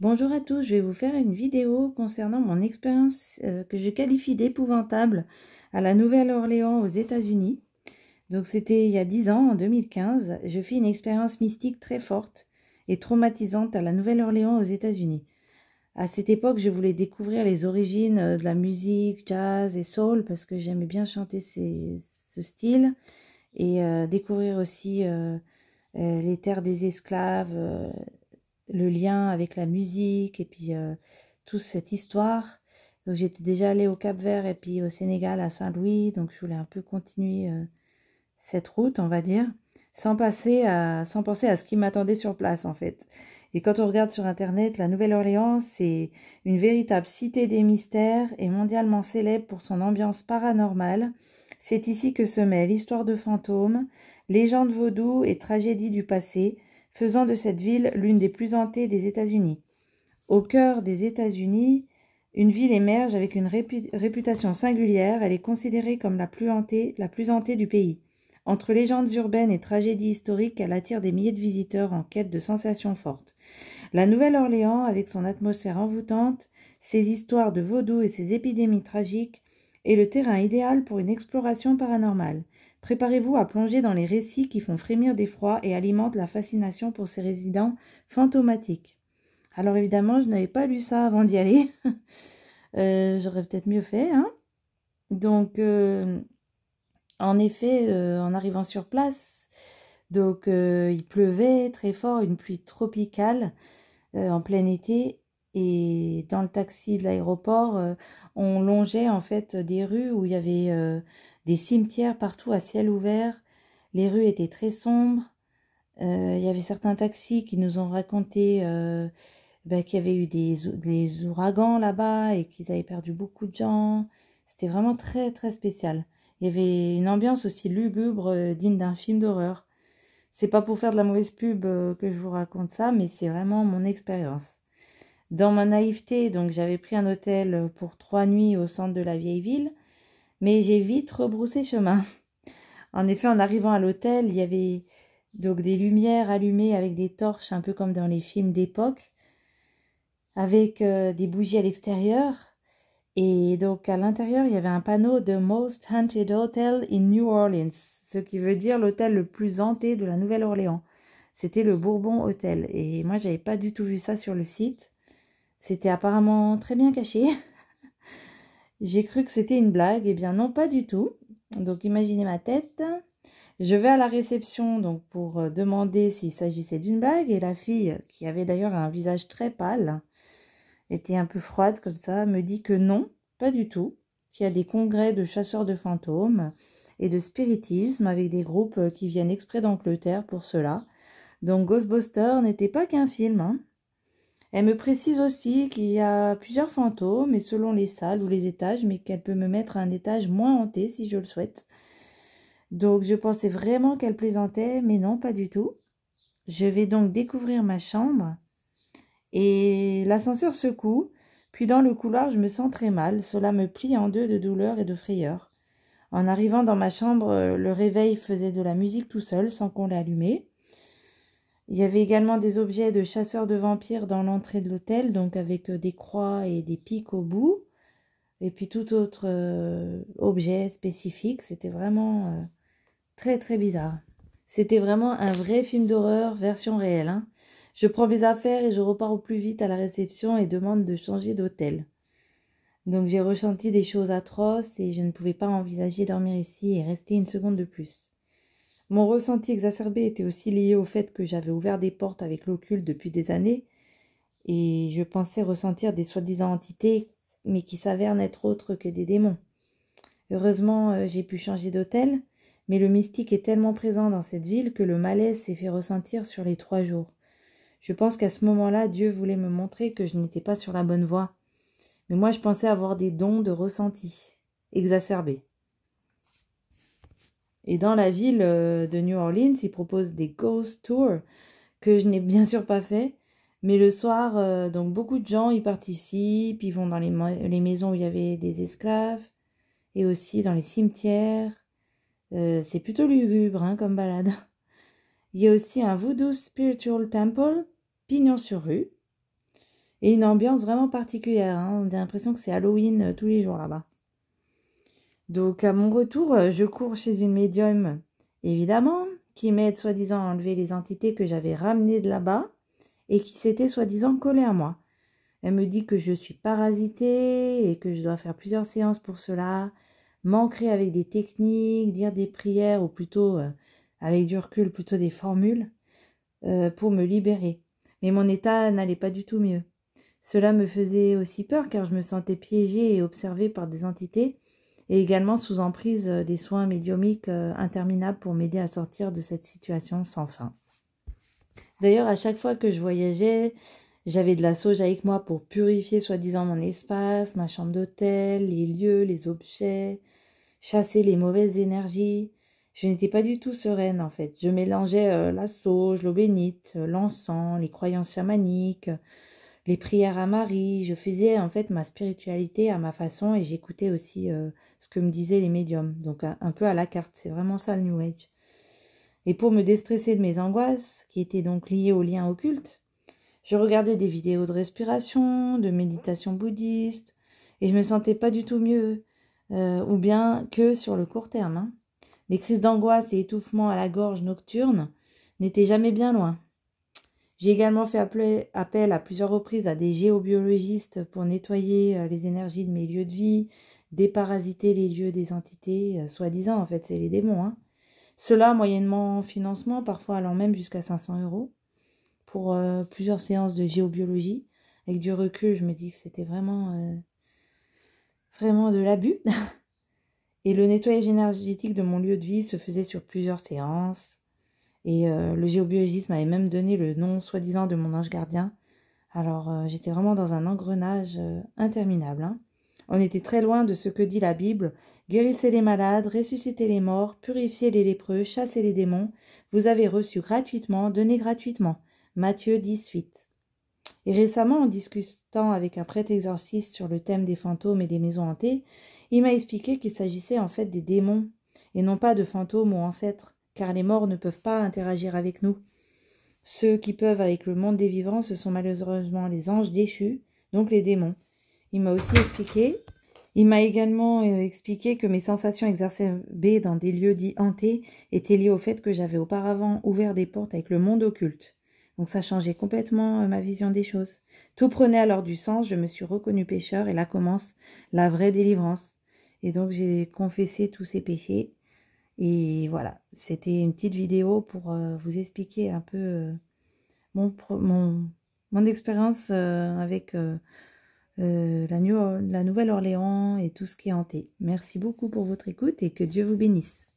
Bonjour à tous, je vais vous faire une vidéo concernant mon expérience que je qualifie d'épouvantable à la Nouvelle-Orléans aux États-Unis. Donc c'était il y a 10 ans, en 2015, je fis une expérience mystique très forte et traumatisante à la Nouvelle-Orléans aux États-Unis. À cette époque, je voulais découvrir les origines de la musique, jazz et soul parce que j'aimais bien chanter ce style et découvrir aussi les terres des esclaves, le lien avec la musique et puis toute cette histoire. Donc j'étais déjà allée au Cap-Vert et puis au Sénégal à Saint-Louis, donc je voulais un peu continuer cette route, on va dire, sans penser à ce qui m'attendait sur place en fait. Et quand on regarde sur internet, la Nouvelle-Orléans, c'est une véritable cité des mystères et mondialement célèbre pour son ambiance paranormale. C'est ici que se mêlent l'histoire de fantômes, légendes vaudou et tragédies du passé, faisant de cette ville l'une des plus hantées des États-Unis. Au cœur des États-Unis, une ville émerge avec une réputation singulière. Elle est considérée comme la plus hantée du pays. Entre légendes urbaines et tragédies historiques, elle attire des milliers de visiteurs en quête de sensations fortes. La Nouvelle-Orléans, avec son atmosphère envoûtante, ses histoires de vaudou et ses épidémies tragiques, est le terrain idéal pour une exploration paranormale. Préparez-vous à plonger dans les récits qui font frémir d'effroi et alimentent la fascination pour ces résidents fantomatiques. Alors évidemment, je n'avais pas lu ça avant d'y aller. J'aurais peut-être mieux fait, hein. Donc, en effet, en arrivant sur place, donc il pleuvait très fort, une pluie tropicale en plein été. Et dans le taxi de l'aéroport, on longeait en fait des rues où il y avait des cimetières partout à ciel ouvert. Les rues étaient très sombres. Il y avait certains taxis qui nous ont raconté qu'il y avait eu des ouragans là-bas et qu'ils avaient perdu beaucoup de gens. C'était vraiment très très spécial. Il y avait une ambiance aussi lugubre, digne d'un film d'horreur. C'est pas pour faire de la mauvaise pub que je vous raconte ça, mais c'est vraiment mon expérience. Dans ma naïveté, donc j'avais pris un hôtel pour 3 nuits au centre de la vieille ville, mais j'ai vite rebroussé chemin. En effet, en arrivant à l'hôtel, il y avait donc des lumières allumées avec des torches, un peu comme dans les films d'époque, avec des bougies à l'extérieur. Et donc à l'intérieur, il y avait un panneau de Most Haunted Hotel in New Orleans, ce qui veut dire l'hôtel le plus hanté de la Nouvelle-Orléans. C'était le Bourbon Hotel. Et moi, j'avais pas du tout vu ça sur le site. C'était apparemment très bien caché. J'ai cru que c'était une blague. Eh bien non, pas du tout. Donc imaginez ma tête. Je vais à la réception donc pour demander s'il s'agissait d'une blague. Et la fille, qui avait d'ailleurs un visage très pâle, était un peu froide comme ça, me dit que non, pas du tout, qu'il y a des congrès de chasseurs de fantômes et de spiritisme avec des groupes qui viennent exprès d'Angleterre pour cela. Donc Ghostbusters n'était pas qu'un film, hein. Elle me précise aussi qu'il y a plusieurs fantômes et selon les salles ou les étages, mais qu'elle peut me mettre à un étage moins hanté si je le souhaite. Donc je pensais vraiment qu'elle plaisantait, mais non, pas du tout. Je vais donc découvrir ma chambre et l'ascenseur secoue, puis dans le couloir je me sens très mal, cela me plie en deux de douleur et de frayeur. En arrivant dans ma chambre, le réveil faisait de la musique tout seul sans qu'on l'ait allumé. Il y avait également des objets de chasseurs de vampires dans l'entrée de l'hôtel, donc avec des croix et des pics au bout, et puis tout autre objet spécifique. C'était vraiment très très bizarre. C'était vraiment un vrai film d'horreur version réelle, hein. Je prends mes affaires et je repars au plus vite à la réception et demande de changer d'hôtel. Donc j'ai ressenti des choses atroces et je ne pouvais pas envisager dormir ici et rester une seconde de plus. Mon ressenti exacerbé était aussi lié au fait que j'avais ouvert des portes avec l'occulte depuis des années et je pensais ressentir des soi-disant entités mais qui s'avèrent n'être autres que des démons. Heureusement, j'ai pu changer d'hôtel, mais le mystique est tellement présent dans cette ville que le malaise s'est fait ressentir sur les 3 jours. Je pense qu'à ce moment-là, Dieu voulait me montrer que je n'étais pas sur la bonne voie. Mais moi, je pensais avoir des dons de ressenti exacerbés. Et dans la ville de New Orleans, ils proposent des ghost tours que je n'ai bien sûr pas fait. Mais le soir, donc beaucoup de gens y participent, ils vont dans les maisons où il y avait des esclaves et aussi dans les cimetières. C'est plutôt lugubre hein, comme balade. Il y a aussi un Voodoo Spiritual Temple, pignon sur rue. Et une ambiance vraiment particulière, hein. On a l'impression que c'est Halloween tous les jours là-bas. Donc à mon retour, je cours chez une médium, évidemment, qui m'aide soi-disant à enlever les entités que j'avais ramenées de là-bas et qui s'étaient soi-disant collées à moi. Elle me dit que je suis parasitée et que je dois faire plusieurs séances pour cela, m'ancrer avec des techniques, dire des prières ou plutôt, avec du recul, plutôt des formules pour me libérer. Mais mon état n'allait pas du tout mieux. Cela me faisait aussi peur car je me sentais piégée et observée par des entités et également sous emprise des soins médiumiques interminables pour m'aider à sortir de cette situation sans fin. D'ailleurs, à chaque fois que je voyageais, j'avais de la sauge avec moi pour purifier soi-disant mon espace, ma chambre d'hôtel, les lieux, les objets, chasser les mauvaises énergies. Je n'étais pas du tout sereine en fait. Je mélangeais la sauge, l'eau bénite, l'encens, les croyances chamaniques, les prières à Marie. Je faisais en fait ma spiritualité à ma façon et j'écoutais aussi ce que me disaient les médiums. Donc un peu à la carte, c'est vraiment ça le New Age. Et pour me déstresser de mes angoisses, qui étaient donc liées aux liens occultes, je regardais des vidéos de respiration, de méditation bouddhiste, et je me sentais pas du tout mieux, ou bien que sur le court terme. Hein. Les crises d'angoisse et étouffement à la gorge nocturne n'étaient jamais bien loin. J'ai également fait appel à plusieurs reprises à des géobiologistes pour nettoyer les énergies de mes lieux de vie, déparasiter les lieux des entités, soi-disant, en fait, c'est les démons. Hein. Cela moyennement financement, parfois allant même jusqu'à 500 € pour plusieurs séances de géobiologie. Avec du recul, je me dis que c'était vraiment de l'abus. Et le nettoyage énergétique de mon lieu de vie se faisait sur plusieurs séances. Et le géobiologiste m'avait même donné le nom soi-disant de mon ange gardien. Alors j'étais vraiment dans un engrenage interminable. Hein. On était très loin de ce que dit la Bible. Guérissez les malades, ressuscitez les morts, purifiez les lépreux, chassez les démons. Vous avez reçu gratuitement, donnez gratuitement. Matthieu 18. Et récemment, en discutant avec un prêtre exorciste sur le thème des fantômes et des maisons hantées, il m'a expliqué qu'il s'agissait en fait des démons et non pas de fantômes ou ancêtres, car les morts ne peuvent pas interagir avec nous. Ceux qui peuvent avec le monde des vivants, ce sont malheureusement les anges déchus, donc les démons. Il m'a également expliqué que mes sensations exacerbées dans des lieux dits hantés étaient liées au fait que j'avais auparavant ouvert des portes avec le monde occulte. Donc ça changeait complètement ma vision des choses. Tout prenait alors du sens, je me suis reconnue pécheur et là commence la vraie délivrance. Et donc j'ai confessé tous ces péchés. Et voilà, c'était une petite vidéo pour vous expliquer un peu mon expérience avec la Nouvelle-Orléans et tout ce qui est hanté. Merci beaucoup pour votre écoute et que Dieu vous bénisse.